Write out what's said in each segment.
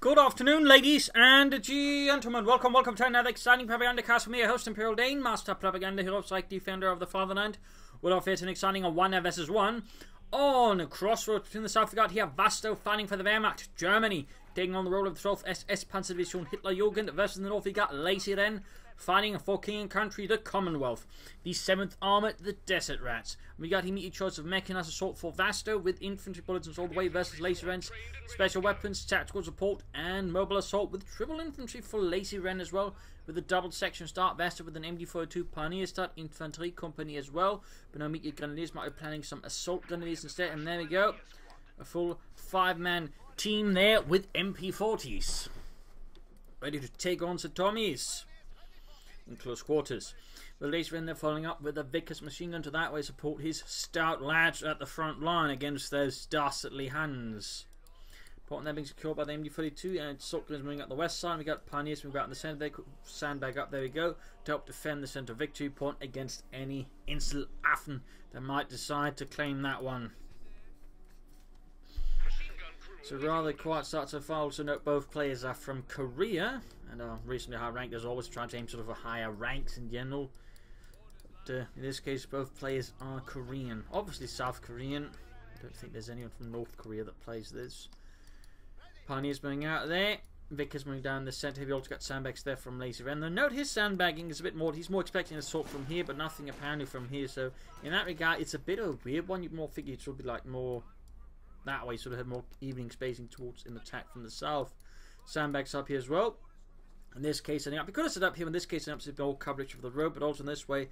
Good afternoon, ladies and gentlemen. Welcome to another exciting Propagandacast from me, your host, Imperial Dane, Master Propaganda Hero, Psych Defender of the Fatherland. We're off here to an exciting 1 vs 1 on a crossroads between the south. We got here Vasto fighting for the Wehrmacht, Germany, taking on the role of the 12th SS Panzerdivision Hitlerjugend versus the north. We got lazyren fighting for king and country, the Commonwealth. The 7th Armoured, the Desert Rats. We got immediate choice of mechanized assault for Vasto with infantry bulletins all the way versus lazyren's special weapons, tactical support, and mobile assault with triple infantry for lazyren as well. With a double section start, Vasto with an MD-42 Pioneer start infantry company as well. But no immediate grenadiers, might be planning some assault grenadiers instead. And there we go, a full 5-man team there with MP40s, ready to take on the Tommies in close quarters. The lazyren they're following up with a Vickers machine gun to that way support his stout lads at the front line against those dastardly Huns. Important they're being secured by the MD-42 and assault guns moving up the west side. We got Pioneers moving out in the centre. They could sandbag up, there we go, to help defend the centre victory point against any Inselaffen that might decide to claim that one. So rather quiet start so far. Also note both players are from Korea and are recently high ranked. As always, trying to aim sort of a higher ranks in general. But in this case, both players are Korean. Obviously South Korean. I don't think there's anyone from North Korea that plays this. Pioneers moving out there. Vickers moving down the centre. Heavy also got sandbags there from lazyren. Though note his sandbagging is a bit more. He's more expecting an assault from here, but nothing apparently from here. So in that regard, it's a bit of a weird one. You'd more figure it would be like more that way, sort of have more evening spacing towards an attack from the south. Sandbags up here as well. In this case, setting up. He could have set up here in this case, setting up some more coverage of the road, but also in this way,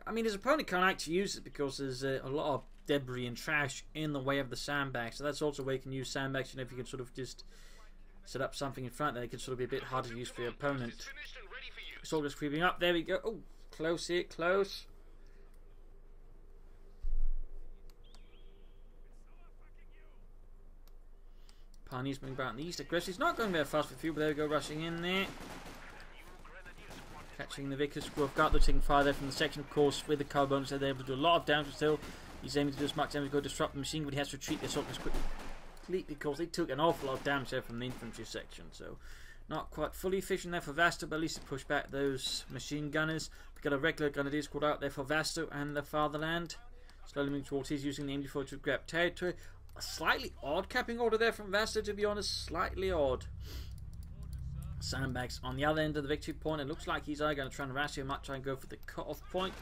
I mean, his opponent can't actually use it because there's a lot of debris and trash in the way of the sandbags. So that's also a way you can use sandbags. You know, if you can sort of just set up something in front, then it can sort of be a bit harder to use for your opponent. Soldiers creeping up. There we go. Oh, close here, close. Pioneers moving back in the east. Aggressive. He's not going very fast with few, but there we go, rushing in there. Catching the Vickers. We've got the taking fire there from the section, of course, with the car bonus. They're able to do a lot of damage still. He's aiming to do as much damage to go disrupt the machine, but he has to retreat this as quickly because they took an awful lot of damage there from the infantry section. So, not quite fully efficient there for Vasto, but at least to push back those machine gunners. We've got a regular grenadier squad out there for Vasto and the Fatherland. Slowly moving towards his, using the MD-4 to grab territory. A slightly odd capping order there from Vasto, to be honest. Slightly odd. Sandbags on the other end of the victory point. It looks like he's either going to try and rush here, might try and go for the cut-off point.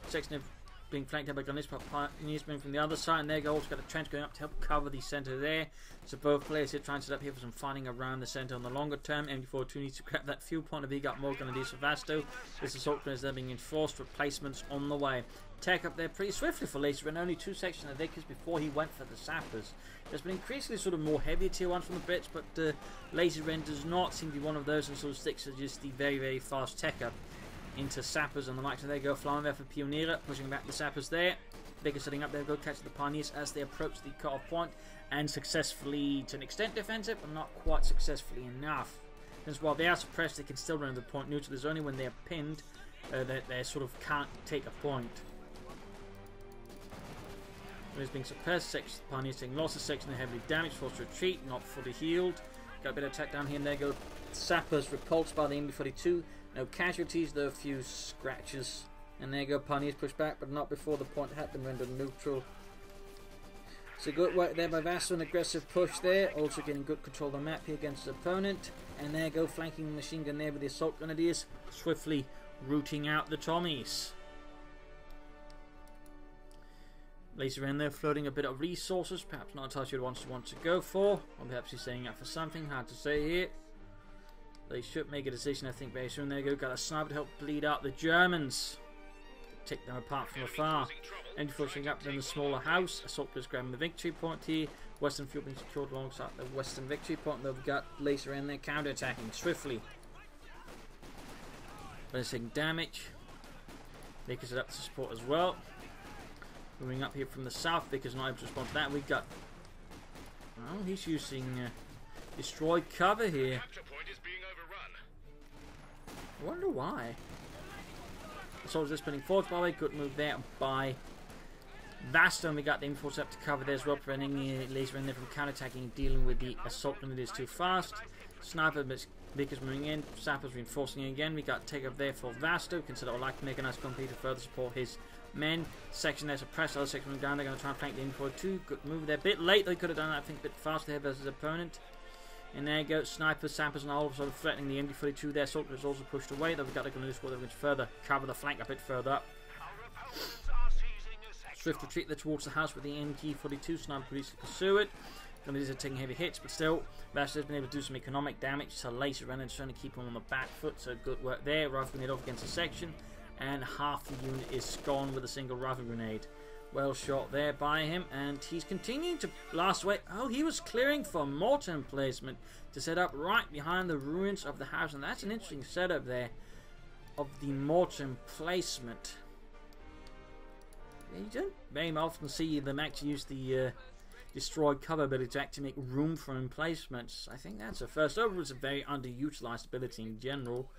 Section of being flanked out by Gunners, but Pioneers moving from the other side. And there go, also got a trench going up to help cover the centre there. So both players here trying to set up here for some fighting around the centre on the longer term. MD-42 needs to grab that fuel point. If he got more Gunners for Vasto. This assault grenades there being enforced. Replacements on the way. Tech up there pretty swiftly for lazyren. Only 2 sections of Vickers before he went for the sappers. There's been increasingly sort of more heavier tier 1s from the Brits, but lazyren does not seem to be one of those and sort of sticks to just the very, very fast tech up into sappers and the likes. And there go, flying there for Pioneer, pushing back the sappers there. Vickers setting up there, go catch the Pioneers as they approach the cut-off point, and successfully, to an extent, defensive, but not quite successfully enough. Since while they are suppressed, they can still run the point neutral. There's only when they're pinned that they sort of can't take a point. He's being suppressed, section Pioneers taking losses, section heavily damaged, forced to retreat, not fully healed. Got a bit of attack down here, and there go sappers repulsed by the MD-42. No casualties, though a few scratches. And there go Pioneers pushed back, but not before the point had been rendered neutral. So good work there by Vasto, an aggressive push there. Also getting good control of the map here against the opponent. And there go flanking the machine gun there with the assault grenadiers, swiftly rooting out the Tommies. lazyren there floating a bit of resources, perhaps not entirely sure what he wants to go for, or perhaps he's saying up for something, hard to say here. They should make a decision, I think, very soon. There you go, got a sniper to help bleed out the Germans, take them apart from afar. And pushing up in the smaller house, assault is grabbing the victory point here. Western field being secured alongside the western victory point, though we've got lazyren there counter-attacking swiftly. But it's taking damage. Vickers it up to support as well. Moving up here from the south, Vickers not able to respond to that. We've got... oh, he's using destroyed cover here. I wonder why. The soldiers are spinning forward, by the way. Good move there by Vasto, and we got the M4 up to cover there as well, preventing the lazyren there from counter-attacking, dealing with the assault grenadiers too fast. Sniper Vickers moving in, Sappers reinforcing again. We got take up there for Vasto, consider I'd like to make a nice company to further support his men. Section there suppressed, other section moving down, they're going to try and flank the M4 too. Good move there, a bit late, they could have done that I think a bit faster here versus opponent. And there you go, snipers, sappers, and all of a sudden threatening the MD42 there. Assault is also pushed away, though we've got to go to score them further, cover the flank a bit further up. Swift retreat there towards the house with the MG42, sniper police to pursue it. These are taking heavy hits, but still, Vasto has been able to do some economic damage to lazyren and trying to keep him on the back foot, so good work there. Rifle grenade off against the section, and half the unit is gone with a single rifle grenade. Well shot there by him, and he's continuing to blast away. Oh, he was clearing for mortar emplacement to set up right behind the ruins of the house, and that's an interesting setup there of the mortar emplacement. You don't very often see them actually use the destroy cover ability to actually make room for emplacements. I think that's a first. Overall, it's a very underutilized ability in general,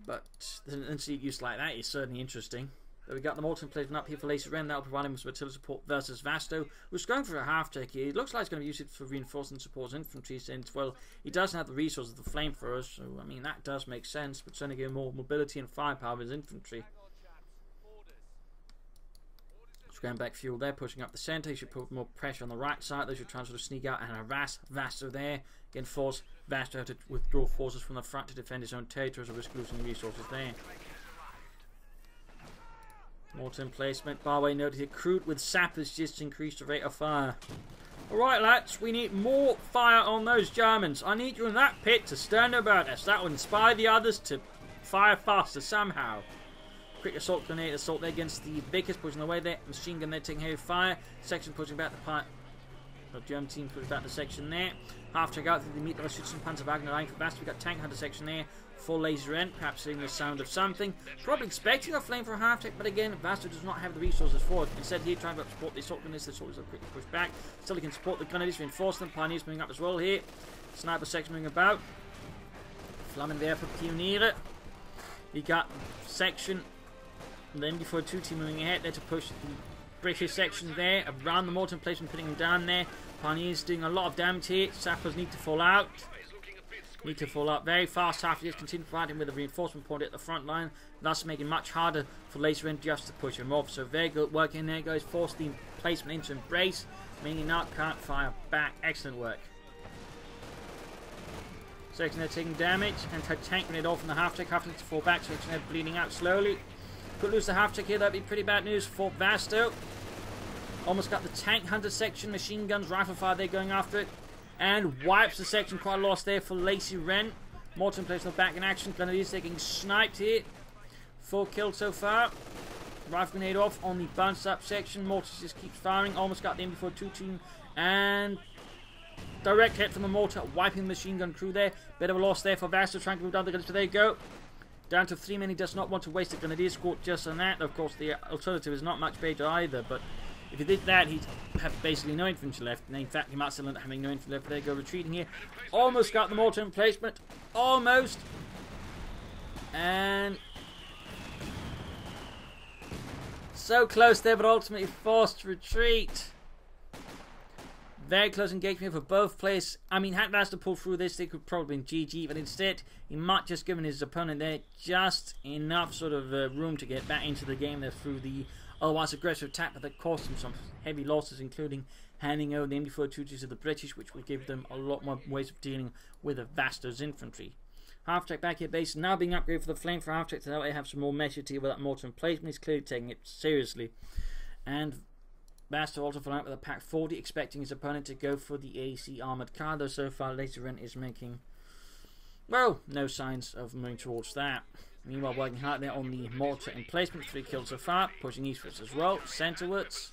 but to see it used like that is certainly interesting. So we got the mortar emplacement up here for lazyren. That'll provide him with some artillery support versus Vasto, who's going for a half-take here. It looks like he's going to use it for reinforcing support infantry, since, well, he doesn't have the resources of the flamethrowers, so, I mean, that does make sense, but certainly give him more mobility and firepower with his infantry. Scram back fuel there, pushing up the centre. He should put more pressure on the right side. They should try and sort of sneak out and harass Vasto there. Again, force Vasto to withdraw forces from the front to defend his own territories or risk losing resources there. Mortar emplacement. Barway noted here, crude with sappers just increased the rate of fire. Alright lads, we need more fire on those Germans. I need you in that pit to stand about us. That will inspire the others to fire faster somehow. Quick assault grenade assault there against the Vickers, pushing away there. Machine gun there taking heavy fire. Section pushing back the part. The German team pushing back the section there. Half check out through the meat Schützen Panzerwagen line for Vasto. We got tank hunter section there. Full lazyren, perhaps seeing the sound of something. Probably expecting a flame for a half tech, but again, Vasto does not have the resources for it. Instead, here trying to support the assault grenadiers. The assault is quickly pushed back. Still, he can support the grenadiers, reinforce them. Pioneers moving up as well here. Sniper section moving about. Flammen there for Pioniere. We got section. The MD42 team moving ahead there to push the British section there around the mortar emplacement, putting them down there. Pioneers doing a lot of damage here. Sappers need to fall out. Need to fall out very fast after this. Continue providing with a reinforcement point at the front line, thus making it much harder for lazyren just to push him off. So very good work in there, guys. Force the placement into embrace, meaning now can't fire back. Excellent work. Section there taking damage, and tank grenade off in the half-tech. Half-tech to fall back. Section there bleeding out slowly. Could lose the half-tech here. That'd be pretty bad news for Vasto. Almost got the tank hunter section. Machine guns, rifle fire there going after it. And wipes the section. Quite a loss there for lazyren. Mortar in place, no back in action. Grenadiers taking sniped here. Full kill so far. Rifle grenade off on the bounced up section. Mortar just keeps firing. Almost got the MD42 team. And direct hit from the mortar. Wiping the machine gun crew there. Bit of a loss there for Vasto. Trying to move down the grenadiers. There you go. Down to 3 men. He does not want to waste the grenadier squad just on that. Of course, the alternative is not much better either. But if he did that, he'd have basically no infantry left. And in fact, he might still end up having no infantry left. There you go, retreating here. Almost got the mortar emplacement. Almost. And so close there, but ultimately forced to retreat. Very close engagement for both players. I mean, had Vasto pulled through this, they could probably been GG, but instead, he might just given his opponent there just enough sort of room to get back into the game there through the otherwise aggressive attack, but that cost him some heavy losses, including handing over the MD42 to the British, which will give them a lot more ways of dealing with Vasto's infantry. Half-tech back here base, now being upgraded for the flame for half-tech, so that way have some more measure to deal with that mortar emplacement. He's clearly taking it seriously. And Vasto also following up with a Pack 40, expecting his opponent to go for the AC armoured car, though so far lazyren is making, well, no signs of moving towards that. Meanwhile, working hard there on the mortar emplacement, 3 kills so far, pushing eastwards as well, centrewards.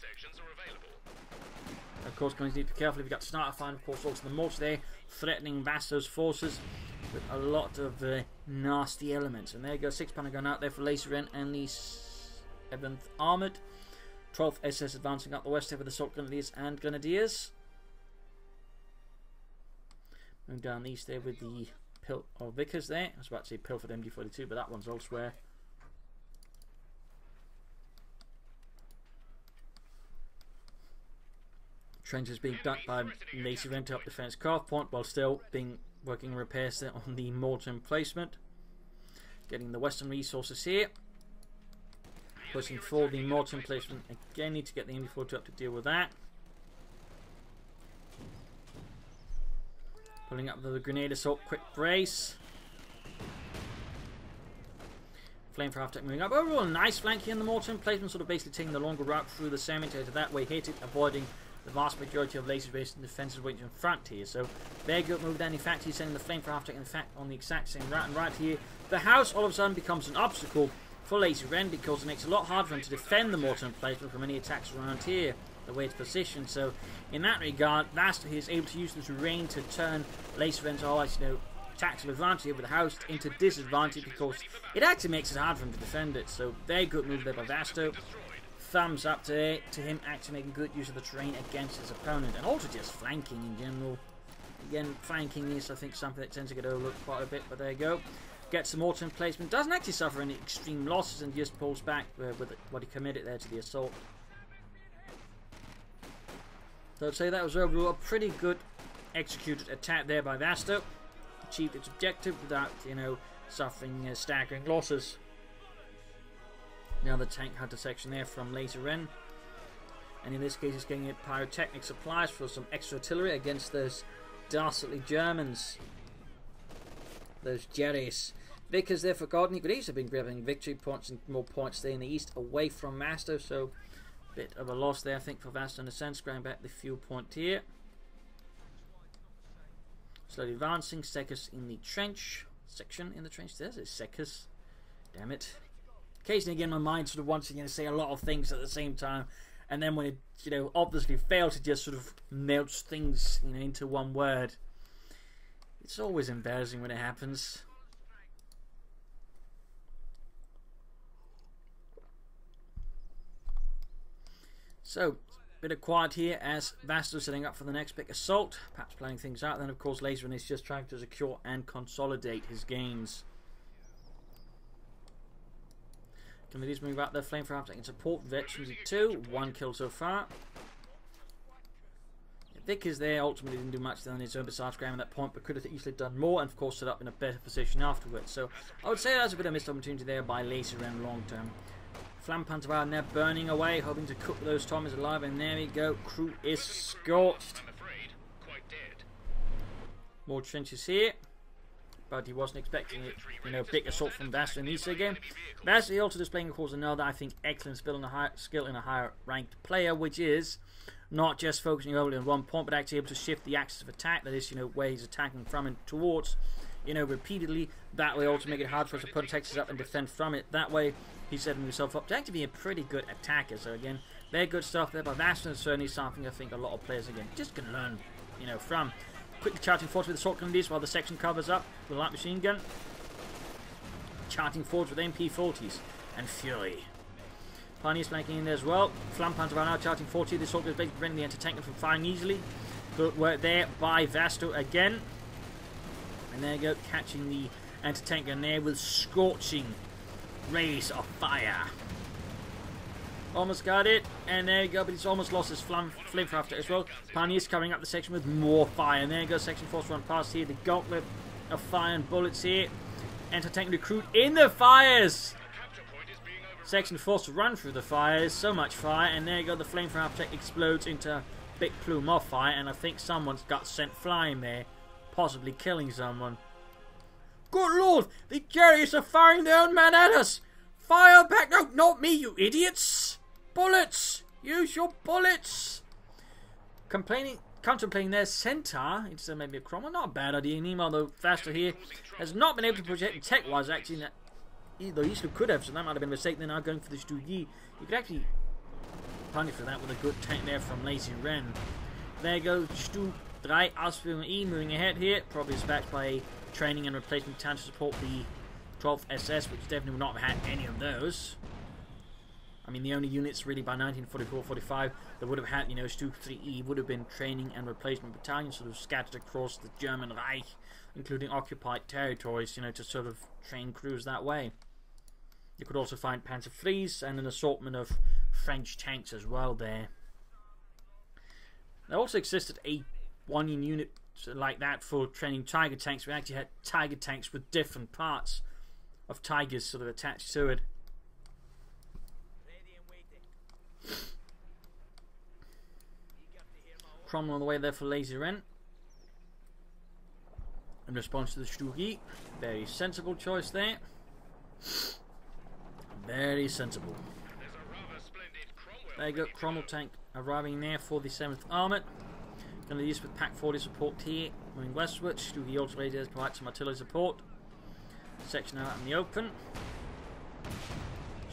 Of course, going to need to be careful if you've got sniper fire, of course, also the mortar there, threatening Vasto's forces with a lot of nasty elements. And there you go, 6-pounder going out there for lazyren and the 7th Armoured. 12th SS advancing up the west here with assault grenadiers and grenadiers. Moving down east there with the Pill or Vickers there. I was about to say Pill for the MD42, but that one's elsewhere. Trenches being dug by lazyren to help defense CoH point while still working repairs there on the mortar emplacement. Getting the western resources here. Pushing for the mortar emplacement again. Need to get the MD42 up to deal with that. Pulling up the grenade assault, quick brace. Flame for half-tech moving up. Overall, nice flank here in the mortar emplacement, sort of basically taking the longer route through the cemetery to that way hit it, avoiding the vast majority of laser-based defenses waiting in front here. So, very good move then. In fact, he's sending the flame for half-tech in fact on the exact same route. And right here, the house all of a sudden becomes an obstacle for lazyren because it makes it a lot harder for him to defend the mortar emplacement from any attacks around here, the way it's positioned. So, in that regard, Vasto is able to use the terrain to turn lazyren's allies, tactical advantage here with the house into disadvantage because it actually makes it hard for him to defend it. So, very good move there by Vasto. Thumbs up to him actually making good use of the terrain against his opponent, and also just flanking in general. Again, flanking is, I think, something that tends to get overlooked quite a bit, but there you go. Gets the mortar emplacement, doesn't actually suffer any extreme losses, and just pulls back with what he committed there to the assault. So I'd say that was overall a pretty good executed attack there by Vasto. Achieved its objective without, suffering staggering losses. Now the tank hunter section there from lazyren, and in this case it's getting pyrotechnic supplies for some extra artillery against those dastardly Germans, those Jerrys. Vickers there forgotten. He could easily have been grabbing victory points and more points there in the east away from Vasto, so a bit of a loss there I think for Vasto in a sense, grabbing back the fuel point here. Slowly advancing, Sekers in the trench, section in the trench, there's it, Sekers, damn it. Occasionally again my mind sort of wants to say a lot of things at the same time, and then when it obviously fails to just sort of melts things into one word, it's always embarrassing when it happens. So, bit of quiet here as Vasto setting up for the next big assault, perhaps playing things out. Then of course lazyren is just trying to secure and consolidate his gains. Committees move out their flame for half-tech and support. Veterans 2, 1 kill so far. Vic is there, ultimately didn't do much on his own besides grabbing that point, but could have easily done more and of course set up in a better position afterwards. So I would say that's a bit of a missed opportunity there by lazyren long term. Flampanzer now burning away, hoping to cook those Tommies alive, and there we go, crew is scorched. More trenches here, but he wasn't expecting it, big assault from Vasto in this again. Vasto also displaying, of course, another, I think, excellent skill in a higher ranked player, which is not just focusing only on one point, but actually able to shift the axis of attack, that is, where he's attacking from and towards, repeatedly. That way also make it hard for us to put Texas up and defend from it. That way, he's setting himself up to actually be a pretty good attacker. So again, very good stuff there by Vasto, and certainly something I think a lot of players, again, just can learn, from. Quickly charging forwards with the assault grenades while the section covers up with a light machine gun. Charging forwards with MP40s and Fury. Pioneers flanking in there as well. Flampanzer are now charging 40. The assault is basically preventing the anti-tank from firing easily. Good work there by Vasto again. And there you go, catching the anti-tank gun there with scorching rays of fire. Almost got it, and there you go, but he's almost lost his flame for after as well. Pioneers covering up the section with more fire, and there you go, section force run past here, the gauntlet of fire and bullets here. Anti-tank recruit in the fires! Section forced to run through the fires, so much fire, and there you go, the flame for half-tech explodes into a big plume of fire, and I think someone's got sent flying there, possibly killing someone. Good lord, the Jerrys are firing their own man at us! Fire back! No, not me, you idiots! Bullets! Use your bullets! Contemplating their centaur instead of maybe a Cromwell. Not a bad idea. Meanwhile, though, Vasto here has not been able to project tech-wise, actually, that either he could have, so that might have been a mistake. They're now going for the Stu Yi. You could actually punish for that with a good tank there from lazyren. There you go, Stu 3 Ausführung E moving ahead here. Probably is backed by a training and replacement tank to support the 12th SS, which definitely would not have had any of those. I mean, the only units really by 1944-45 that would have had, Stu 3E would have been training and replacement battalions sort of scattered across the German Reich, including occupied territories, to sort of train crews that way. You could also find Panzer IIIs and an assortment of French tanks as well there. There also existed a one-in unit like that for training Tiger tanks. We actually had Tiger tanks with different parts of Tigers sort of attached to it. Cromwell on the way there for lazyren. In response to the Stugi. Very sensible choice there. Very sensible. There you go, Cromwell tank arriving there for the 7th Armoured. Going to use with Pack 40 support here. Moving westward. Stugi also ready to provide some artillery support. Section out in the open.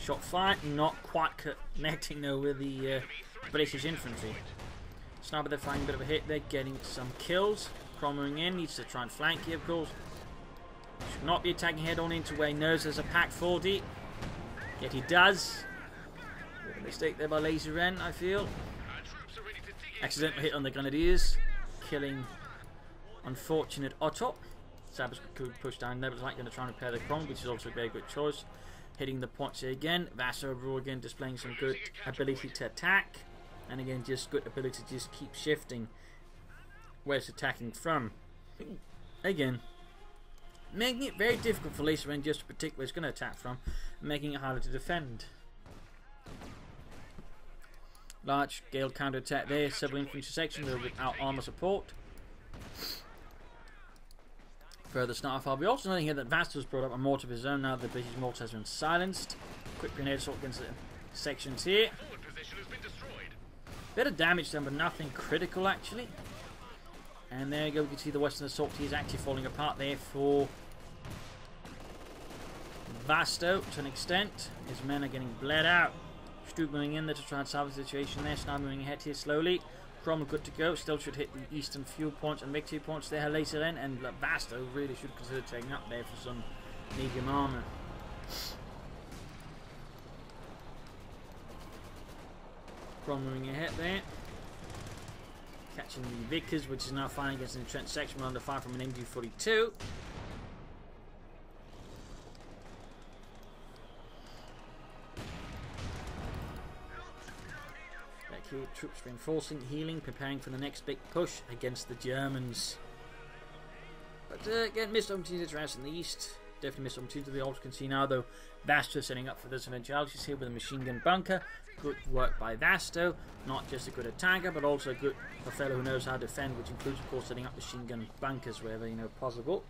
Shot fired. Not quite connecting though with the British infantry. Sniper, they're finding a bit of a hit. They're getting some kills. Cromwell in. Needs to try and flank here, of course. Should not be attacking head on into where he knows there's a Pack 40. Yet he does. Bit of a mistake there by lazyren, I feel. Accidental hit on the Grenadiers. Killing unfortunate Otto. Sabas could push down there, but it's like going to try and repair the Cromwell, which is also a very good choice. Hitting the points here again. Vasto overall again displaying some good ability to attack. And again, just good ability to just keep shifting where it's attacking from. Again, making it very difficult for lazyren just to predict where it's going to attack from, making it harder to defend. Large scale counter attack there, several infantry sections without armor support. Further sniper fire. We also know here that Vasto's brought up a mortar of his own now that the British mortar has been silenced. Quick grenade assault against the sections here. Bit of damage done, but nothing critical actually. And there you go, we can see the western assault here is actually falling apart there for Vasto to an extent. His men are getting bled out. Stu moving in there to try and salvage the situation there. Sniper moving ahead here slowly. Cromwell good to go. Still should hit the eastern fuel points and victory points there later then. And Vasto really should consider taking up there for some medium armor. Cromwell moving ahead there. Catching the Vickers, which is now firing against an entrenched section. We're under fire from an MG42. Back here, troops reinforcing, healing, preparing for the next big push against the Germans. But again, missed opportunities around in the east. Definitely missed opportunities. We also can see now, though, Vasto setting up for this eventualities here with a machine gun bunker. Good work by Vasto. Not just a good attacker, but also good a fellow who knows how to defend, which includes, of course, setting up machine gun bunkers wherever possible.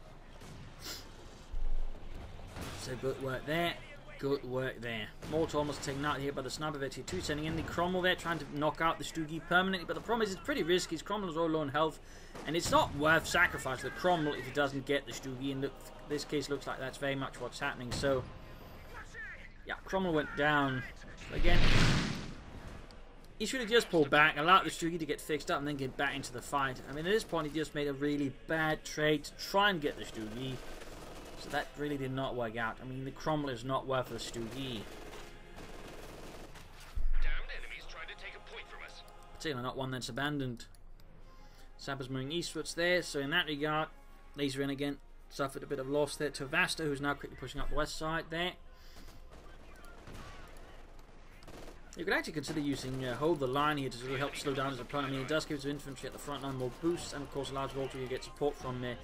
So good work there. Good work there. Mortar almost taken out here by the sniper of 2 sending in the Cromwell there, trying to knock out the Stugi permanently. But the problem is it's pretty risky. Cromwell's all low on health, and it's not worth sacrificing the Cromwell if he doesn't get the Stugi. And this case looks like that's very much what's happening. So, yeah, Cromwell went down. Again, he should have just pulled back, allowed the Stugi to get fixed up, and then get back into the fight. I mean, at this point, he just made a really bad trade to try and get the Stugi. So that really did not work out. I mean, the Cromwell is not worth the Stugi. Particularly not one that's abandoned. Sabba's moving eastwards there, so in that regard, lazyren again suffered a bit of loss there to Vasto, who's now quickly pushing up the west side there. You could actually consider using hold the line here to really help slow down his opponent. I mean, it does give his infantry at the front line more boosts, and of course allows Walter to get support from the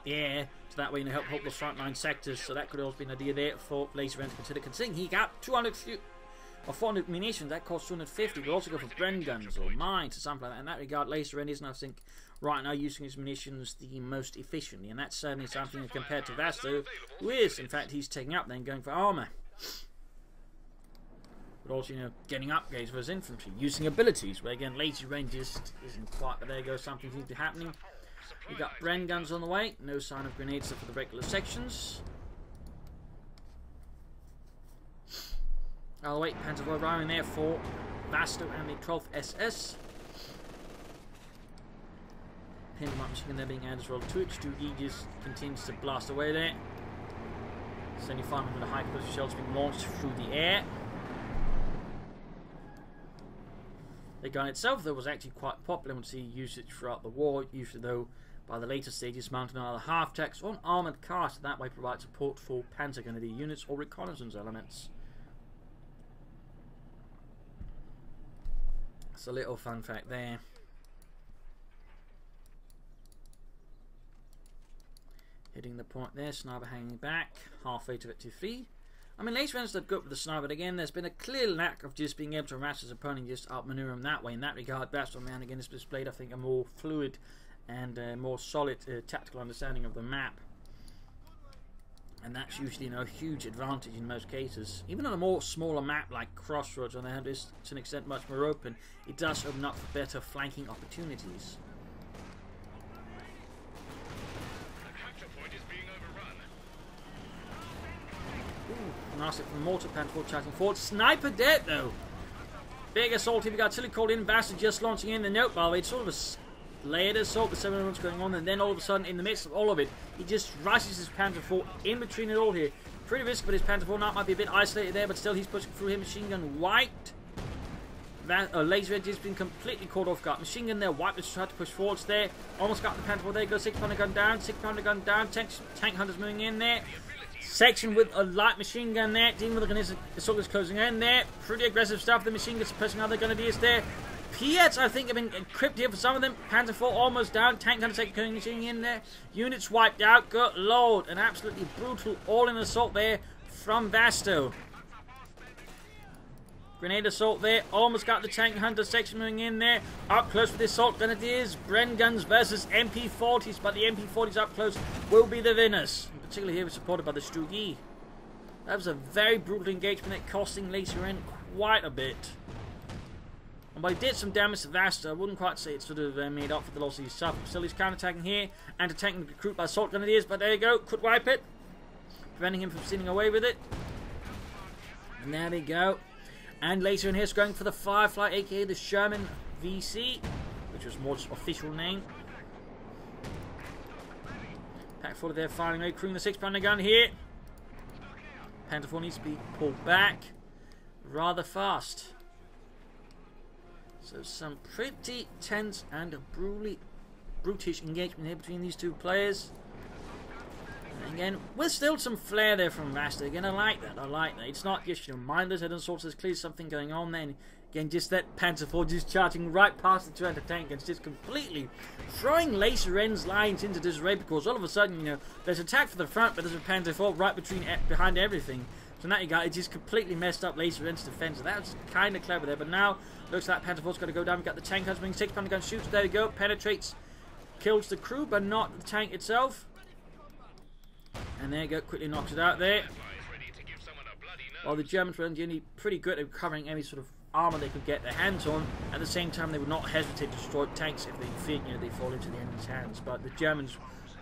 air, so that way help the front line sectors. So that could also be an idea there for lazyren to consider. Considering he got 200 or 400 munitions, that costs 250. We'll also go for Bren guns or mines or something like that. In that regard, lazyren isn't, I think, right now using his munitions the most efficiently, and that's certainly something compared to Vasto, who is, in fact, he's taking up then going for armor. But also, getting upgrades for his infantry, using abilities, where again, lazyren just isn't quite, but there goes something seems to be happening. We've got Bren guns on the way, no sign of grenades for the regular sections. Out of the way, Panzer arriving there for Vasto and the 12th SS. Pindermark machine gun there being added as well to it. Stugi just continues to blast away there. 75 with the high capacity shells being launched through the air. The gun itself, though, was actually quite popular and see usage throughout the war, usually, though, by the later stages, mounted on either half-techs or an armoured car, so that way provide support for Panzer Grenadier units or reconnaissance elements. It's a little fun fact there. Hitting the point there, sniper hanging back, halfway to victory 3. I mean, lazyren's did good with the sniper, but again, there's been a clear lack of just being able to harass his opponent, just outmaneuver him that way. In that regard, Vasto, man, again, has displayed, I think, a more fluid and more solid tactical understanding of the map. And that's usually, you know, a huge advantage in most cases. Even on a more smaller map like Crossroads, on the hand is to an extent much more open, it does open up for better flanking opportunities. Ooh, nasty from Mortar Panther chatting forward. Sniper dead though! Big assault here, we got artillery called in, Vasto just launching in the note, by the way, it's sort of a layered assault with 7 rounds going on, and then all of a sudden, in the midst of all of it, he just rushes his Panther 4 in between it all here. Pretty risky, but his Panther 4 might be a bit isolated there, but still he's pushing through here. Machine gun wiped. Lazyren has been completely caught off guard. Machine gun there, wiped, just tried to push forwards there. Almost got the Panther 4 there, goes 6-pounder gun down, 6-pounder gun down, tank hunters moving in there. Section with a light machine gun there, dealing with the assault is closing in there. Pretty aggressive stuff, the machine gun suppressing other grenadiers there. Piets, I think, have been equipped here for some of them. Panther 4 almost down. Tank hunter second machine in there. Units wiped out. Good lord. An absolutely brutal all-in assault there from Vasto. Grenade assault there. Almost got the tank hunter section moving in there. Up close with the assault grenadiers. Bren guns versus MP40s. But the MP40s up close will be the winners. Particularly here, supported by the Stugi. That was a very brutal engagement. It costing lazyren quite a bit. But he did some damage to Vasto. I wouldn't quite say it sort of made up for the losses he suffered. Still, he's counter-attacking here and attacking the recruit by assault grenadiers. But there you go, could wipe it, preventing him from stealing away with it. And there we go. And lazyren here's going for the Firefly, aka the Sherman VC, which was more just official name. Pack 4 there, firing away, crewing the 6-pounder gun here. Panther 4 needs to be pulled back rather fast. So some pretty tense and brutish engagement here between these two players. And again, with still some flair there from Vasto. Again, I like that. It's not just, you know, mindless head and swords. There's clearly something going on there. And again, just that Panther 4 just charging right past the 200 tank and just completely throwing lazyren's lines into disarray, because all of a sudden, you know, there's attack for the front, but there's a Panther 4 right behind everything. So in that regard, it just completely messed up lazyren's defense. So that was kind of clever there. But now, looks like Panther 4's got to go down. We've got the tank husband, 6-pounder gun shoots. There we go. Penetrates, kills the crew, but not the tank itself. And there you go. Quickly knocks it out there. While the Germans were only pretty good at recovering any sort of armor they could get their hands on. At the same time, they would not hesitate to destroy tanks if they think, you know, they fall into the enemy's hands. But the Germans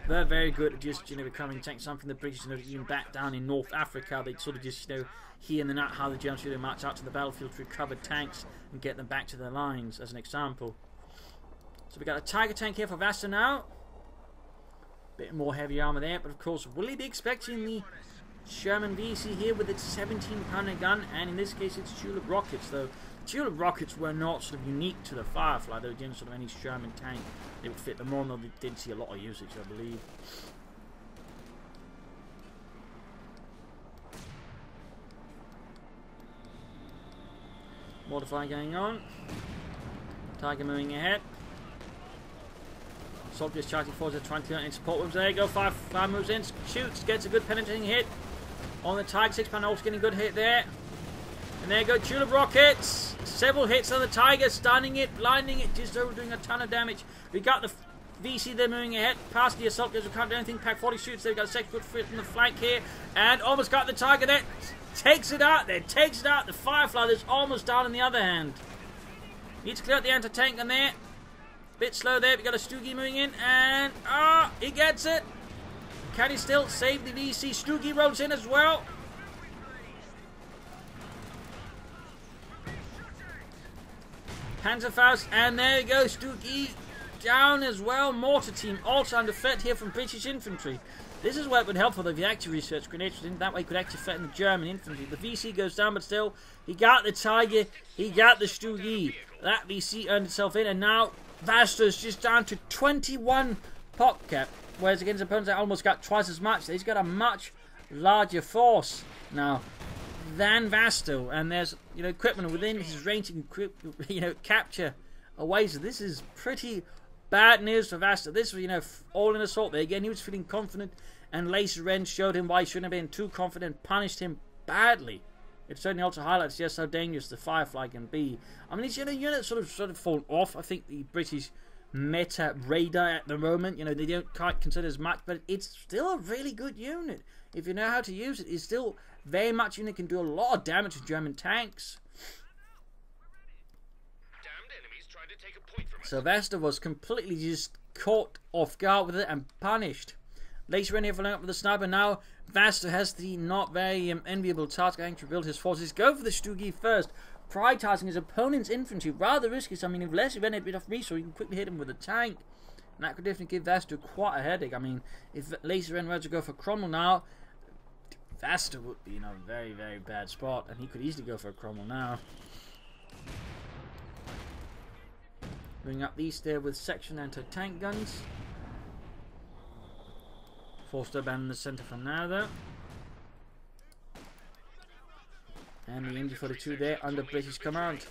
were very good at just, you know, recovering tanks. Something the British, you know, even back down in North Africa, they sort of just, you know, hear in the night how the Germans should march out to the battlefield to recover tanks and get them back to their lines, as an example. So we got a Tiger tank here for Vasto now. Bit more heavy armor there, but of course, will he be expecting the Sherman VC here with its 17-pounder gun? And in this case, it's tulip rockets, though. Tulip rockets were not sort of unique to the Firefly. They were again sort of any Sherman tank. They would fit them on, though they did see a lot of usage, I believe. Mortify going on. Tiger moving ahead. Soldiers charging forwards at 20 in support moves. There you go. Five moves in. Shoots. Gets a good penetrating hit on the Tiger. 6-pounder also getting a good hit there. And there you go. Tulip rockets. Several hits on the Tiger. Stunning it. Blinding it. Just doing a ton of damage. We got the VC there moving ahead. Past the assault. We can't do anything. Pack 40 shoots there. We got a second good fit in the flank here. And almost got the Tiger there. Takes it out there. Takes it out. The Firefly that's almost down on the other hand. Needs to clear out the anti-tank on there. Bit slow there. We got a Stugi moving in. And he gets it. Can he still save the VC? Stugi rolls in as well. Panzerfaust. And there you go. Stugi down as well. Mortar team also under threat here from British infantry. This is where it would help for the actual research grenades. That way, he could actually threaten the German infantry. The VC goes down, but still, he got the Tiger. He got the Stugi. That VC earned itself in, and now Vasto's just down to 21 pop cap. Whereas against opponents that almost got twice as much. He's got a much larger force now than Vasto, and there's, you know, equipment within his range and, you know, capture away. So this is pretty bad news for Vasto. This was, you know, all in assault there. Again, he was feeling confident and lazyren showed him why he shouldn't have been too confident, punished him badly. It certainly also highlights just how dangerous the Firefly can be. I mean, it's, you know, units sort of fallen off. I think the British meta radar at the moment, you know, they don't quite consider as much, but it's still a really good unit. If you know how to use it, it's still very much unit, can do a lot of damage to German tanks. So Vasto was completely just caught off guard with it and punished. Lazyren here following up with the sniper. Now Vasto has the not very enviable task of to rebuild his forces. Go for the Stugi first, prioritizing his opponent's infantry. Rather risky. So, I mean, if Lazyren had a bit of resource, you can quickly hit him with a tank. And that could definitely give Vasto quite a headache. I mean, if Lazyren were to go for Cromwell now, Vasto would be in a very, very bad spot. And he could easily go for a Cromwell now. Bring up these there with section anti-tank guns. Forced to abandon the centre for now, though. And the MG42 there under British command.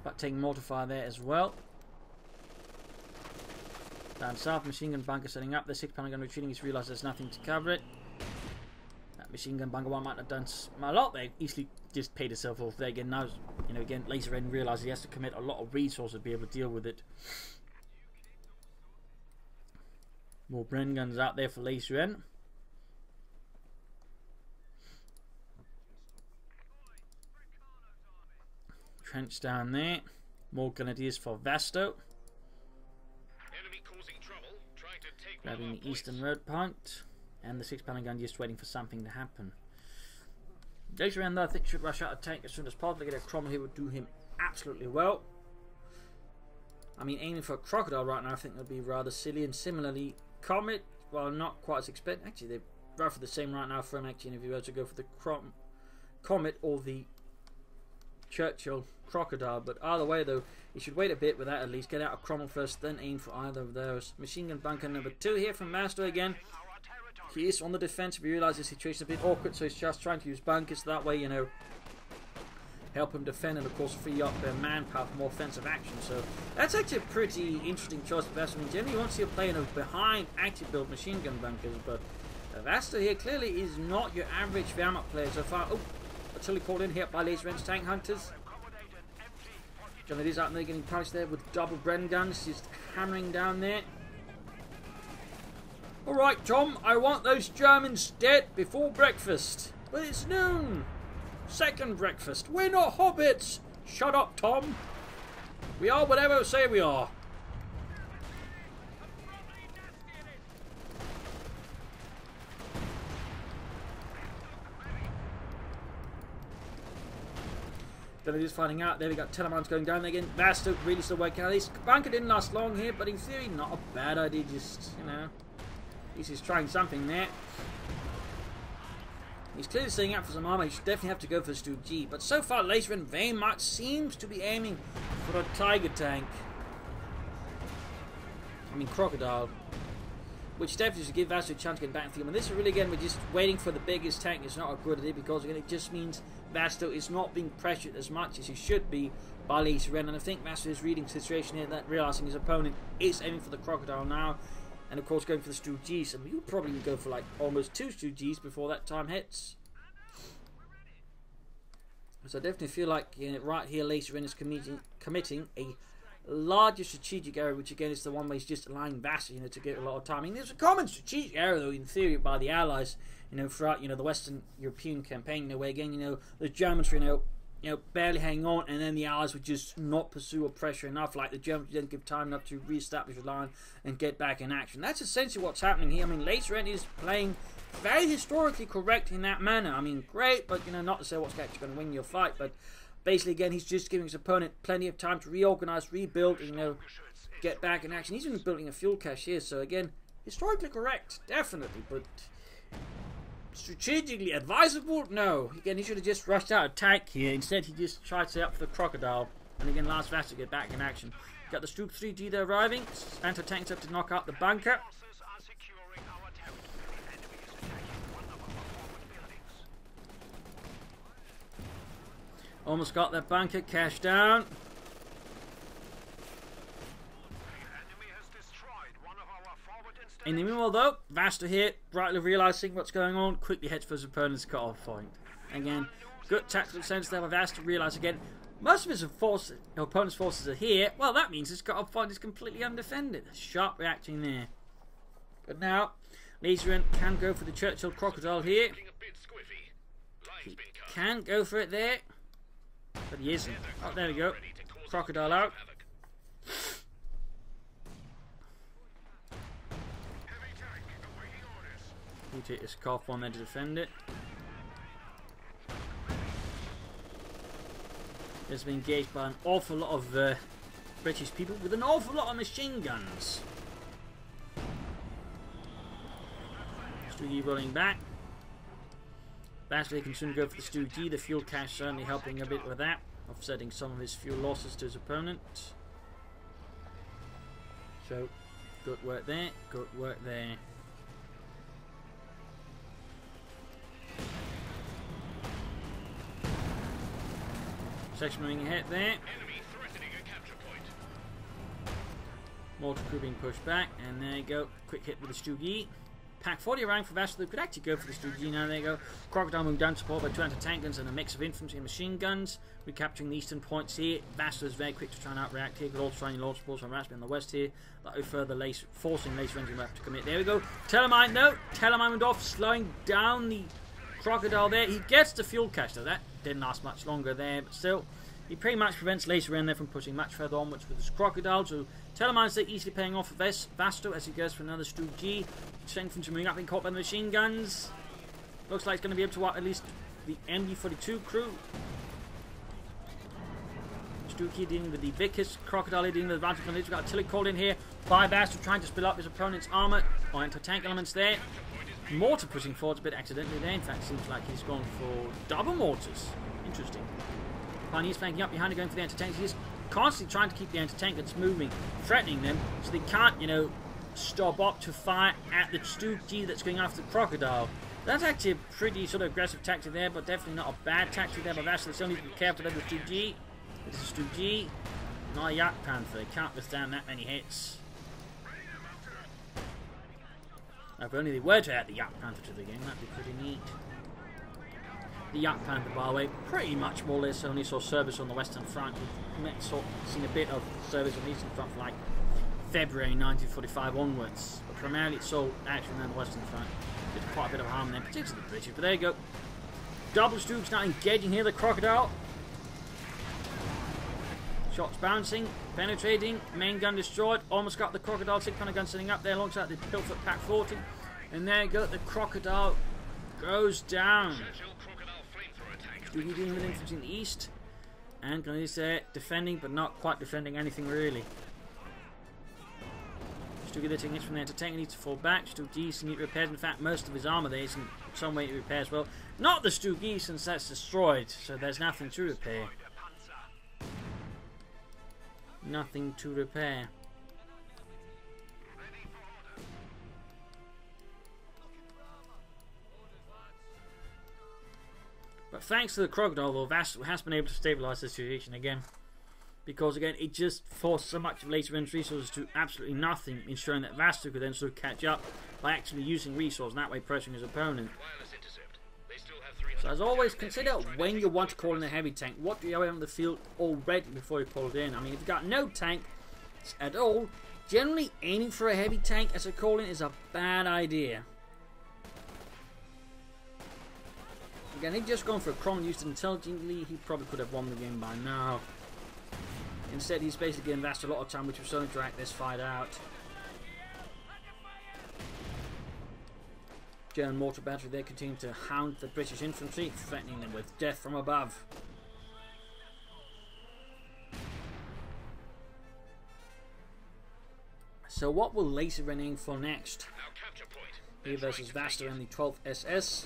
But taking mortar fire there as well. Down south, machine gun bunker setting up. The 6-pounder gun retreating. He's realised there's nothing to cover it. That machine gun bunker one might have done a lot. They easily just paid itself off there again. Now, you know, again, lazyren realised he has to commit a lot of resources to be able to deal with it. More Bren guns out there for lazyren. Trench down there. More grenadiers for Vasto. Grabbing the eastern road point. And the 6-pounder gun just waiting for something to happen. Lazyren, though, I think should rush out a tank as soon as possible. Get a Cromwell here would do him absolutely well. I mean, aiming for a crocodile right now I think would be rather silly. And similarly, Comet, well, not quite as expensive. Actually, they're roughly the same right now for him, actually. And if you were to go for the Comet or the Churchill Crocodile. But either way, though, you should wait a bit with that at least. Get out a Cromwell first, then aim for either of those. Machine gun bunker number 2 here from Vasto again. He is on the defense. We realise the situation is a bit awkward, so he's just trying to use bunkers. That way, you know, help him defend and, of course, free up their manpower for more offensive action. So that's actually a pretty interesting choice for Vasto. I mean, generally, you want to see a player behind active build machine gun bunkers, but Vasto here clearly is not your average Wehrmacht player so far. Oh, artillery called in here by lazyren's tank hunters. Grenadiers out there getting punished there with double Bren guns, just hammering down there. Alright, Tom, I want those Germans dead before breakfast. But it's noon. Second breakfast. We're not hobbits. Shut up, Tom. We are whatever we say we are. Grenadiers fighting out. There we got Telemans going down there again. Vasto really still working out. This bunker didn't last long here, but in theory, not a bad idea. Just, you know, he's trying something there. He's clearly setting up for some armor. He should definitely have to go for Stu G. But so far, lazyren very much seems to be aiming for a Tiger tank. I mean, Crocodile. Which definitely should give Vasto a chance to get back in the field. And this is really, again, we're just waiting for the biggest tank. It's not a good idea because, again, it just means Vasto is not being pressured as much as he should be by lazyren. And I think Vasto is reading the situation here, that realizing his opponent is aiming for the Crocodile now. And, of course, going for the Stu Gs. And you'll probably go for, like, almost 2 Stu Gs before that time hits. So I definitely feel like, you know, right here, lazyren is committing a larger strategic error, which again is the one where he's just allowing Vasto, you know, to get a lot of time. I mean, there's a common strategic error, though, in theory, by the Allies, you know, throughout, you know, the Western European campaign, you know, where again, you know, the Germans were, you know, barely hang on, and then the Allies would just not pursue or pressure enough. Like the Germans didn't give time enough to re-establish the line and get back in action. That's essentially what's happening here. I mean, lazyren is playing very historically correct in that manner. I mean, great, but, you know, not to say what's actually going to win your fight, but basically, again, he's just giving his opponent plenty of time to reorganize, rebuild, you know, get back in action. He's even building a fuel cache here, so again, historically correct, definitely, but strategically advisable? No. Again, he should have just rushed out a tank here. Instead, he just tried to set up for the Crocodile, and again, last Vasto to get back in action. Got the Stroop 3G there arriving. Anti-tanks up to knock out the bunker. Almost got that bunker, cash down. In the meanwhile, though, Vasto here, rightly realising what's going on, quickly heads for his opponent's cut-off point. Again, good tactical sense there by Vasto, realise again, most of his opponent's forces are here. Well, that means his cut-off point is completely undefended. Sharp reacting there. But now, lazyren can go for the Churchill Crocodile here. He can go for it there. But he isn't. Oh, there we go. Crocodile out. You take this CoH one there to defend it. It's been engaged by an awful lot of British people with an awful lot of machine guns. Stoogie rolling back. Vasto can soon go for the Stoogie. The fuel cache certainly helping a bit with that, offsetting some of his fuel losses to his opponent. So, good work there, good work there. Section moving ahead there. Mortar crew being pushed back, and there you go. Quick hit with the Stoogie. Pack 40 around for Vasto. Could actually go for the Stoogie now. There you go. Crocodile moving down, supported by 2 anti-tank guns and a mix of infantry and machine guns. Recapturing the eastern points here. Vasto is very quick to try and outreact here. Could also try and launch balls from Raspberry on the west here. That would further forcing lazyren to commit. There we go. Telemine, no. Telemine went off, slowing down the Crocodile there. He gets the fuel cache, though. That didn't last much longer there, but still, he pretty much prevents lazyren there from pushing much further onwards with his Crocodile. So Telemine's there easily paying off for Vasto as he goes for another Stoogie. Infantry moving up, being caught by the machine guns. Looks like it's going to be able to wipe at least the MD-42 crew. Stoogie dealing with the Vickers, Crocodile dealing with the Vasto. We've got artillery called in here by Vasto, trying to split up his opponent's armour or anti-tank elements there. Mortar pushing forward a bit accidentally there. In fact, it seems like he's gone for double mortars. Interesting. Pioneer's flanking up behind and going for the anti-tanks. He's constantly trying to keep the anti-tank that's moving, threatening them, so they can't, you know, stop up to fire at the Stoogie that's going after the Crocodile. That's actually a pretty sort of aggressive tactic there, but definitely not a bad tactic there by Vasto. They still need to be careful there with Stoogie. This is Stoogie. Not a Yak Panther. They can't withstand that many hits. Now, if only they were to add the Yak Panther to the game, that'd be pretty neat. The Yak Panther, by the way, pretty much more or less only saw service on the Western Front. We've seen a bit of service on the Eastern Front from like February 1945 onwards. But primarily it saw action on the Western Front. Did quite a bit of harm there, particularly the British. But there you go. Double Stooges now engaging here, the Crocodile. Shots bouncing, penetrating, main gun destroyed. Almost got the Crocodile 600 gun sitting up there alongside the Pilfoot Pack 40. And there you go, the Crocodile goes down. Stoogie dealing with infantry in the east. And Grenadiers there defending, but not quite defending anything really. Stoogie there taking hits from the anti-tank, needs to fall back. Stoogie needs repairs. In fact, most of his armour there is in some way to repair as well. Not the Stoogie, since that's destroyed, so there's nothing to repair. Nothing to repair. But thanks to the Crocodile, though, Vasto has been able to stabilise the situation again. Because, again, it just forced so much of lazyren's resources to absolutely nothing, ensuring that Vasto could then sort of catch up by actually using resources and that way pressuring his opponent. So, as always, consider when you want to call in a heavy tank. What do you have on the field already before you call it in? I mean, if you've got no tank at all, generally aiming for a heavy tank as a call-in is a bad idea. Again, he'd just gone for a Crom used intelligently, he probably could have won the game by now. Instead, he's basically given Vasto a lot of time, which was only to drag this fight out. German mortar battery there continue to hound the British infantry, threatening them with death from above. So what will lazyren aim for next? Here versus Vasto and the 12th SS.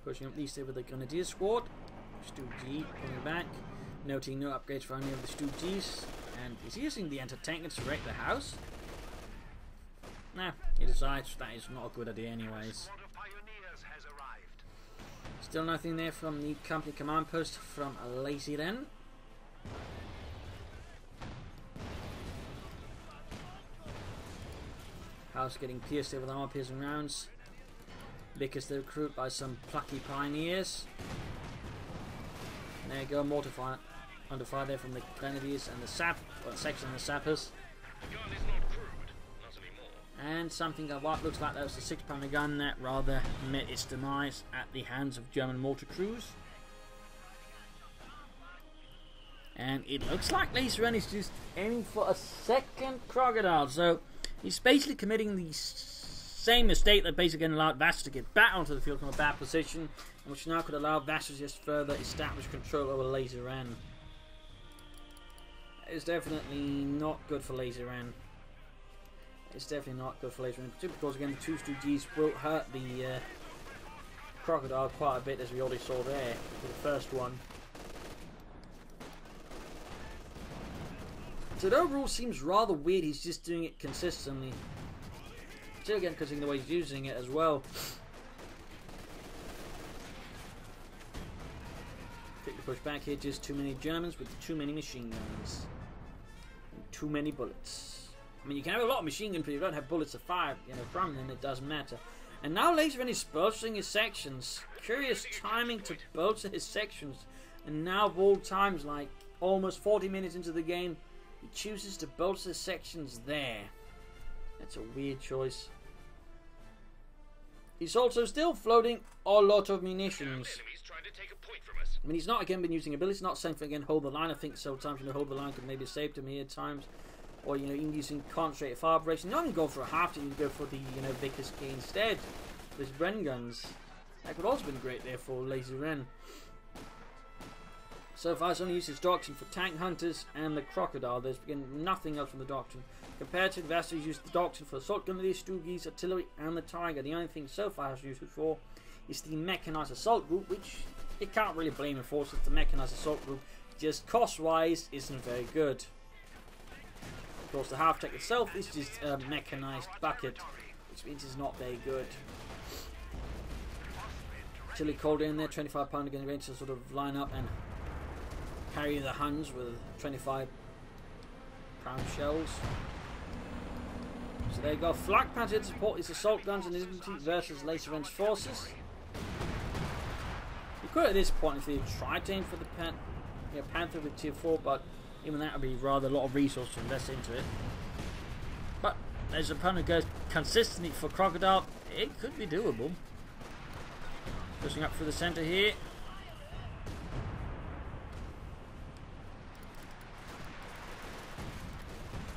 Pushing up east there with the Grenadier squad. Stoogie coming back. Noting no upgrades for any of the Stoogies. And he's using the anti-tank to wreck the house. Nah, he decides that is not a good idea anyways. Still nothing there from the company command post from lazyren. Vasto getting pierced there with armor-piercing rounds. Vickers the recruit by some plucky pioneers. And there you go, mortar fire under fire there from the grenadiers and the sap, well, section of the sappers. And something of what looks like that was a 6-pounder gun that rather met its demise at the hands of German mortar crews. And it looks like lazyren is just aiming for a second crocodile. So he's basically committing the same mistake that basically allowed Vasto to get back onto the field from a bad position, which now could allow Vasto to just further establish control over lazyren. It's definitely not good for lazyren. It's definitely not good for lazyren, because again the two Stooges will hurt the crocodile quite a bit, as we already saw there for the first one. So it overall seems rather weird he's just doing it consistently. Still again, considering the way he's using it as well. Quickly push back here, just too many Germans with too many machine guns. And too many bullets. I mean, you can have a lot of machine guns, but if you don't have bullets to fire, from them, it doesn't matter. And now lazyren is bolstering his sections. Curious timing to bolster his sections. And now of all times, like almost 40 minutes into the game, he chooses to bolster his sections there. That's a weird choice. He's also still floating a lot of munitions. I mean, he's not again been using abilities, not saying for again hold the line. I think sometimes hold the line could maybe save him here at times. Or even using concentrated fire operation. Not even go for a half, you go for the Vickers key instead. There's Bren guns. That could also been great there for lazyren. So far it's only used his doctrine for tank hunters and the crocodile. There's again nothing else from the doctrine. Compared to Vasto, he's used the doctrine for assault grenadiers, Stooges, artillery and the tiger. The only thing so far has used it for is the mechanized assault group, which you can't really blame him for, since the mechanized assault group just cost wise isn't very good. Of course, the half-tech itself is just a mechanized bucket, which means it's not very good. Chili called in there, 25-pounder getting ready to sort of line up and carry the Huns with 25-pound shells. So there you go, flak panzer to support his assault guns and his infantry versus lazyren's forces. You could at this point if you tried to aim for the Panther with tier 4, but even that would be rather a lot of resource to invest into it. But as the opponent goes consistently for crocodile, it could be doable. Pushing up through the centre here.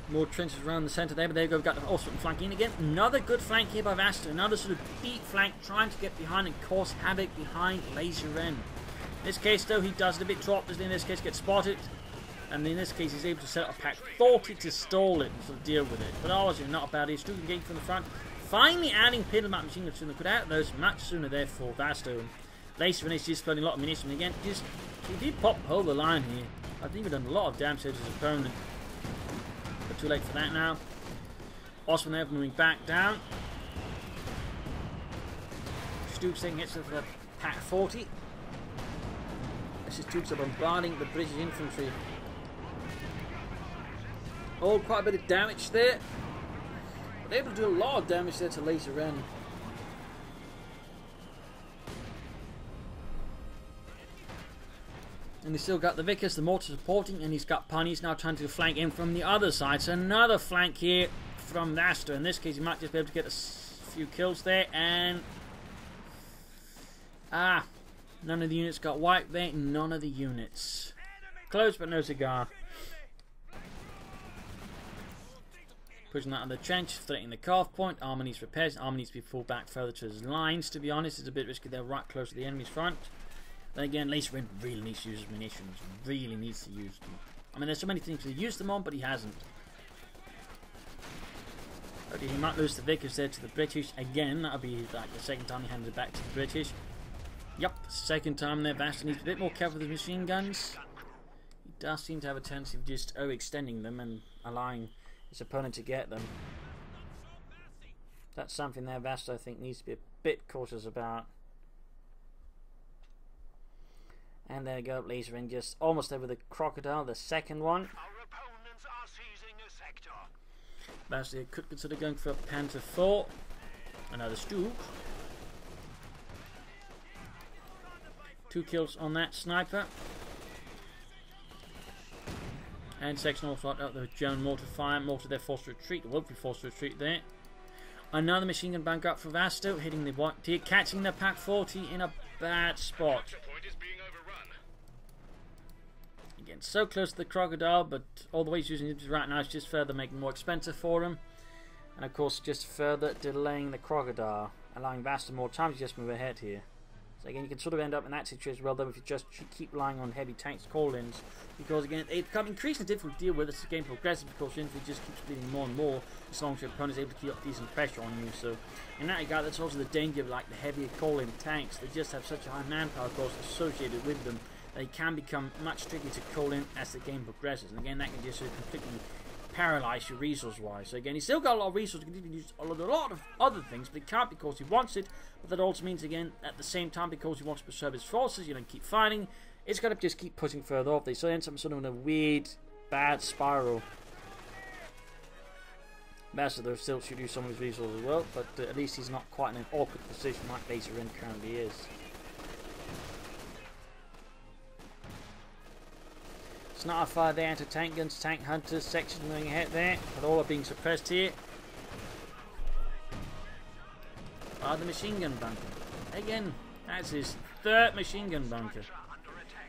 More trenches around the centre there, but there you go, we've got the awesome flank in again. Another good flank here by Vasto. Another sort of deep flank, trying to get behind and cause havoc behind lazyren. In this case though, he does it a bit dropped, in this case gets spotted. And in this case he's able to set up a pack 40 to stall it and sort of deal with it. But obviously not a bad issue, engaging from the front. Finally adding pin map machine guns sooner, could out those much sooner there for Vasto. lazyren is just floating a lot of munitions again. Just he did hold the line here. I think he's done a lot of damage to his opponent. But too late for that now. Osman there moving back down. Stooks taking hits for the pack 40. This is Stooks are bombarding the British infantry. Oh, quite a bit of damage there. But they're able to do a lot of damage there to lazyren. And he's still got the Vickers, the mortar supporting, and he's got punies now trying to flank in from the other side. So another flank here from Vasto. In this case, he might just be able to get a few kills there. And none of the units got wiped there. None of the units. Close but no cigar. Pushing that on the trench, threatening the CoH point. Armour needs repairs. Armour needs to be pulled back further to his lines. To be honest, it's a bit risky. They're right close to the enemy's front. Then again, lazyren really needs to use his munitions. Really needs to use them. I mean, there's so many things to use them on, but he hasn't. Okay, he might lose the Vickers there to the British. Again, that'll be like the second time he handed it back to the British. Yep, second time there. Vasto needs a bit more careful with his machine guns. He does seem to have a tendency of just overextending them and allowing his opponent to get them. That's something there Vasto, I think, needs to be a bit cautious about. And there you go, lazyren just almost over the crocodile, the second one. Vasto could consider going for a Panther 4. Another Stoop. 2 kills on that sniper. And section also out the German mortar fire. Mortar there forced to retreat. There will be forced to retreat there. Another machine gun bank up for Vasto, hitting the white tier, catching the Pack 40 in a bad spot. Again, so close to the Crocodile, but all the way he's using it right now is just further making it more expensive for him. And of course, just further delaying the Crocodile, allowing Vasto more time to just move ahead here. So again, you can sort of end up in that situation as well, though, if you just keep relying on heavy tanks call-ins. Because again, it becomes increasingly difficult to deal with as the game progresses, because your infantry just keeps bleeding more and more, as long as your opponent is able to keep up decent pressure on you. So in that regard, that's also the danger of like the heavier call-in tanks. They just have such a high manpower cost associated with them. They can become much trickier to call in as the game progresses. And again, that can just completely paralyze you resource-wise. So again, he's still got a lot of resources, he can use a lot of other things, but he can't because he wants it. But that also means, again, at the same time, because he wants to preserve his forces, you know, keep fighting, it's got to just keep pushing further off. So it ends up sort of in a weird, bad spiral. Vasto, though, still should use some of his resources as well, but at least he's not quite in an awkward position like lazyren currently is. Sniper fire there, anti-tank guns, tank hunters, sections moving ahead there, but all are being suppressed here. The machine gun bunker. Again, that's his 3rd machine gun bunker.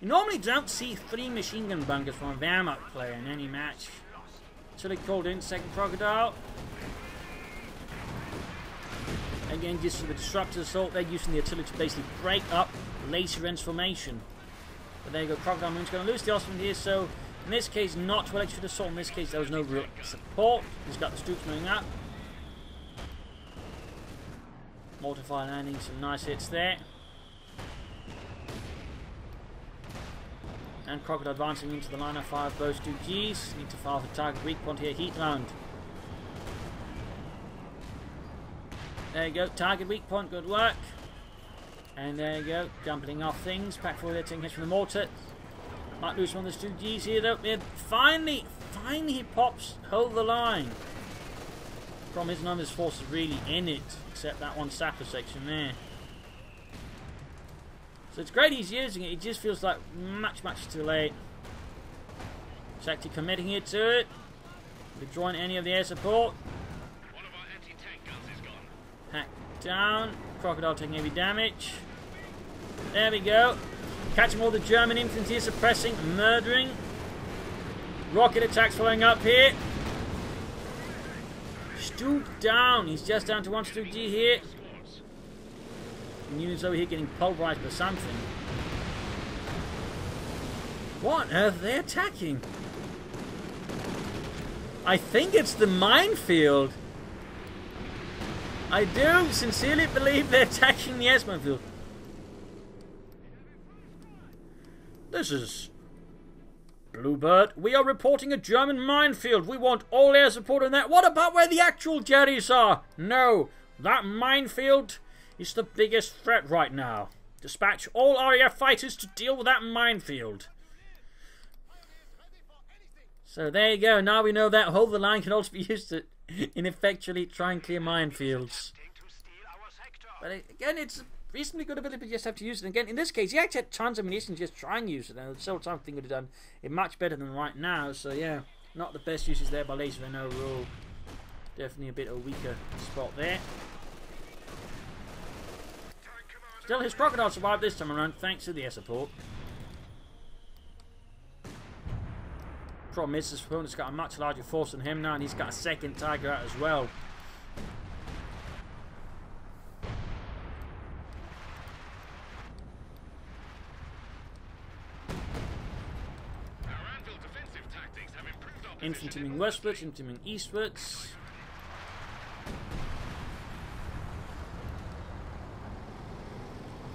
You normally don't see 3 machine gun bunkers from a Wehrmacht player in any match. So they called in 2nd Crocodile. Again, just for the disruptor assault, they're using the artillery to basically break up lazyren's formation. But there you go, Crocodile Moon's going to lose the Osman here, so in this case, not to electric assault. In this case, there was no real support. He's got the Stoops moving up. Mortar fire landing, some nice hits there. And Crocodile advancing into the line of fire of those 2 Gs. Need to fire for target weak point here, heat round. There you go, target weak point, good work. And there you go, jumping off things. Pack 4 there taking hits from the mortar. Might lose one of those 2 Gs here though. Yeah, finally he pops, hold the line. Problem is none of his forces really in it, except that one sapper section there. So it's great he's using it, it just feels like much too late. He's actually committing it to it. Withdrawing any of the air support. One of our anti-tank guns is gone. Hack down. Crocodile taking heavy damage. There we go. Catching all the German infantry, suppressing, murdering. Rocket attacks following up here. Stoop down. He's just down to 1 Stoop G here. Units over here getting pulverized by something. What on earth are they attacking? I think it's the minefield. I do sincerely believe they're attacking the S minefield. This is Bluebird. We are reporting a German minefield. We want all air support on that. What about where the actual jetties are? No, that minefield is the biggest threat right now. Dispatch all RAF fighters to deal with that minefield. So there you go. Now we know that hold the line can also be used to ineffectually try and clear minefields. But again, it's a reasonably good ability, but you just have to use it. And again, in this case, he actually had tons of ammunition to just try and use it. And the sole time thing would have done it much better than right now. So yeah, not the best uses there by lazyren overall. Definitely a bit of a weaker spot there. Still, his Crocodile survived this time around thanks to the air support. Problem is, his opponent's got a much larger force than him now, and he's got a 2nd Tiger out as well. Infantrymen westwards, infantrymen eastwards.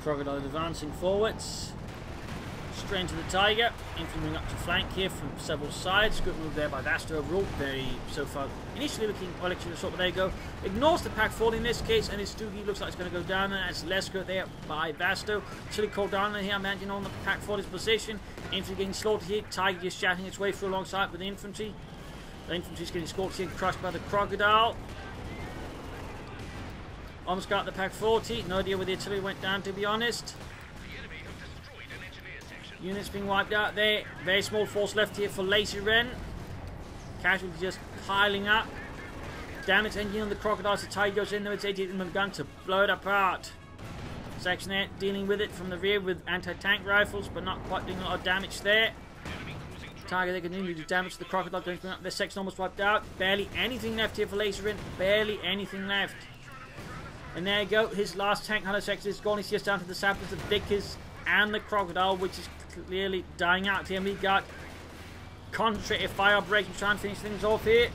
Crocodile advancing forwards. Straight into the Tiger. Infantrymen up to flank here from several sides. Good move there by Vasto overall. Very, so far, initially looking electric assault, but there you go. Ignores the pack 40 in this case, and his Stoogie looks like it's going to go down there. That's less good there by Vasto. Chili called down here, managing on the pack 40's position. Infantry getting slaughtered here. Tiger just shouting its way through alongside with the infantry. The infantry's getting scorched and crushed by the crocodile. Almost got the Pack 40. No idea where the artillery went down, to be honest. The enemy have destroyed an engineer section. Units being wiped out there. Very small force left here for lazyren. Casualties just piling up. Damage engine on the crocodile as the tiger goes in there. It's 88mm gun to blow it apart. Section there dealing with it from the rear with anti-tank rifles, but not quite doing a lot of damage there. Tiger they continue to do damage to the crocodile going up. Their section almost wiped out. Barely anything left here for lazyren. Barely anything left. And there you go. His last tank hunter section is gone. He's just down to the saplings of Vickers and the crocodile, which is clearly dying out here. And we got concentrated fire operations trying to finish things off here.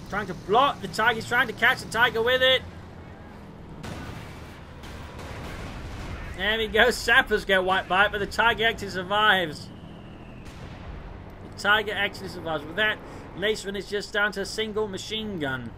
Trying to block the tiger. He's trying to catch the tiger with it. There we go. Sappers get wiped by it, but the tiger actually survives. The tiger actually survives. With that, lazyren is just down to a single machine gun.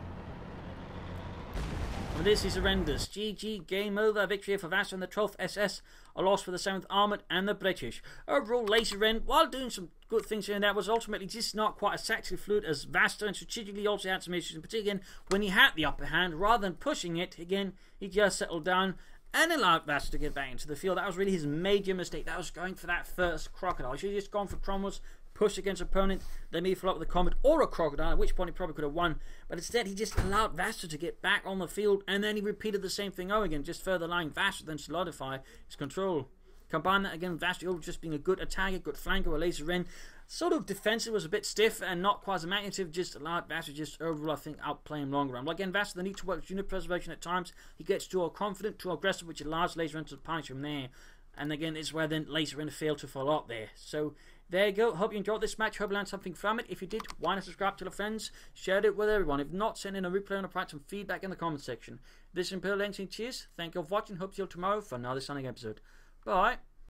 Well, this is horrendous. GG, game over. Victory for Vasto and the 12th SS. A loss for the 7th Armoured and the British. Overall, lazyren, while doing some good things here and there, was ultimately just not quite as tactically fluid as Vasto, and strategically also had some issues. In particular, when he had the upper hand, rather than pushing it, again, he just settled down and allowed Vasto to get back into the field. That was really his major mistake. That was going for that first crocodile. He should have just gone for Cromwell's push against opponent, then maybe follow up with a comet or a crocodile, at which point he probably could have won. But instead, he just allowed Vasto to get back on the field, and then he repeated the same thing over again, just further allowing Vasto then solidify his control. Combine that again, Vasto just being a good attacker, good flanker, or lazyren. Sort of defensive was a bit stiff and not quite as imaginative, just allowed Vasto just overall, I think, outplay him long run. Well, again, Vasto, the need to work with unit preservation at times. He gets too confident, too aggressive, which allows lazyren to punish him there. And again, it's where then lazyren failed to follow up there. So there you go. Hope you enjoyed this match. Hope you learned something from it. If you did, why not subscribe to your friends? Share it with everyone. If not, send in a replay and provide some feedback in the comment section. This is Imperial Dancing. Cheers. Thank you for watching. Hope to see you tomorrow for another stunning episode. Bye.